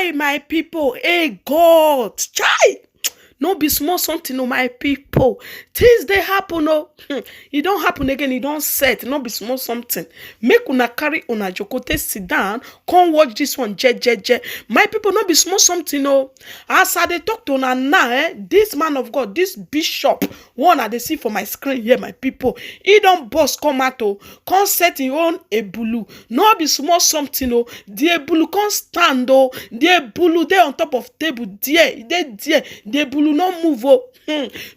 Hey, my people. Hey, God. Chai. No be small something, no, my people. Things they happen, no. It don't happen again, it don't set. No be small something. Make una carry una jokote sit down. Come watch this one, je. My people, no be small something, no. As I dey talk to una now, this man of God, this bishop, one I dey see for my screen here, my people. He don't boss come out, come set his own ebulu. No be small something, no. The ebulu come stand, oh. The ebulu there on top of table, there. The ebulu no move,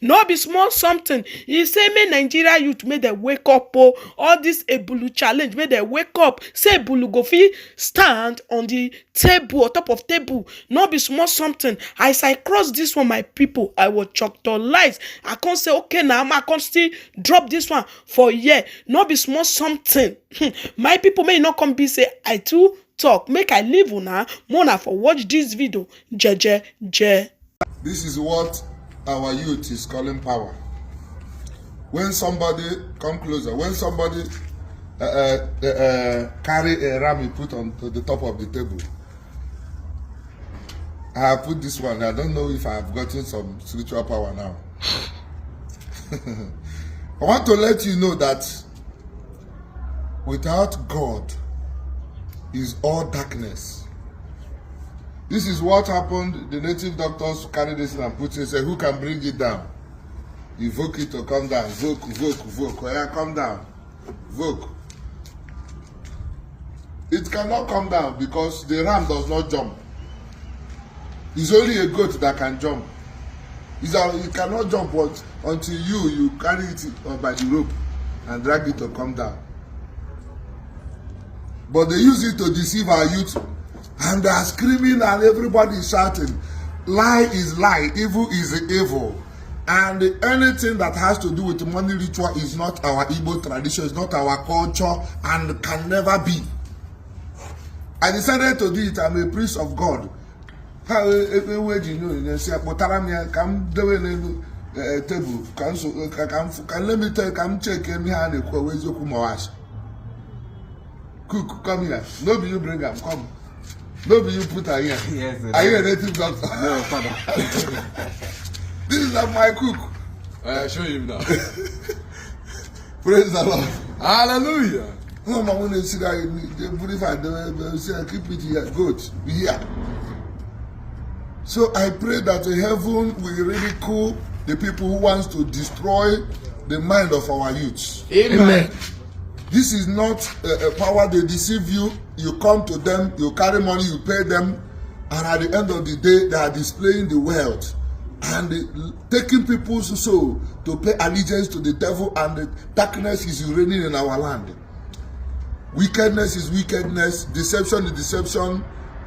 no be small something. He say make Nigeria youth make them wake up, all this ebulu challenge make them wake up. Say ebulu go fit stand on the table, on top of table. No be small something. As I cross this one, my people, I will chalk to lies. I can't say okay now, I can't still drop this one for year. No be small something. My people may not come be say I too talk. Make I leave una, mona for watch this video. Je. This is what our youth is calling power. When somebody come closer, when somebody carry a ram you put on to the top of the table. I have put this one. I don't know if I have gotten some spiritual power now. I want to let you know that without God is all darkness. This is what happened. The native doctors carry this and put it and say, who can bring it down? Evoke it to come down. Voke. Oh, yeah, come down. Voke. It cannot come down because the ram does not jump. It's only a goat that can jump. It cannot jump until you carry it by the rope and drag it to come down. But they use it to deceive our youth. And they are screaming and everybody is shouting, lie is lie, evil is evil. And anything that has to do with money ritual is not our Igbo tradition, it's not our culture, and can never be. I decided to do it. I'm a priest of God. Cook, come here. No be you bring them, come. No be you put her here. Yes, are you a native doctor? No, father. This is not my cook. I show you now. Praise the Lord. Hallelujah. No, my when they see that, they believe I say, keep it here. Good. Be here. So I pray that the heaven will ridicule the people who wants to destroy the mind of our youths. Amen. This is not a power. They deceive you. You come to them, you carry money, you pay them, and at the end of the day, they are displaying the wealth and taking people's soul to pay allegiance to the devil, and the darkness is reigning in our land. Wickedness is wickedness, deception is deception,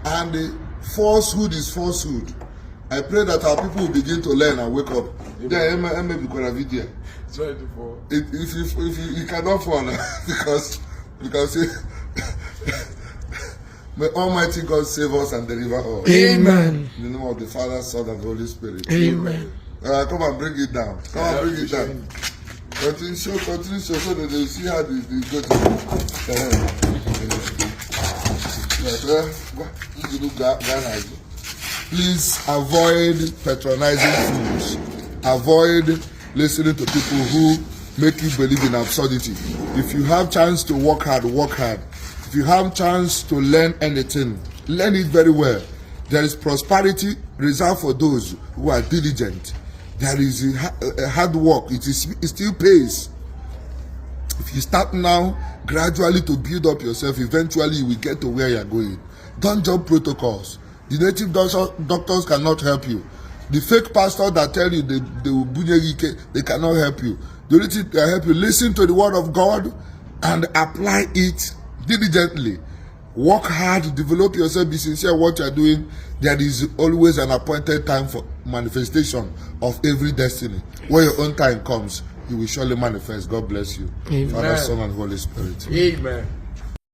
and the falsehood is falsehood. I pray that our people will begin to learn and wake up. If you cannot fall because may Almighty God save us and deliver us. Amen. In the name of the Father, Son, and Holy Spirit. Amen. Come and bring it down. Come and bring it down. Continue show so that they see how they go to. Please avoid patronizing fools. Avoid listening to people who make you believe in absurdity. If you have chance to work hard, work hard. If you have chance to learn anything, learn it very well. There is prosperity reserved for those who are diligent. There is a hard work. It still pays. If you start now, gradually to build up yourself, eventually you will get to where you are going. Don't jump protocols. The native doctors cannot help you. The fake pastors that tell you they will they cannot help you. The only thing that help you, listen to the word of God and apply it diligently. Work hard, develop yourself, be sincere in what you are doing. There is always an appointed time for manifestation of every destiny. When your own time comes, you will surely manifest. God bless you. Amen. Father, Son, and Holy Spirit. Amen.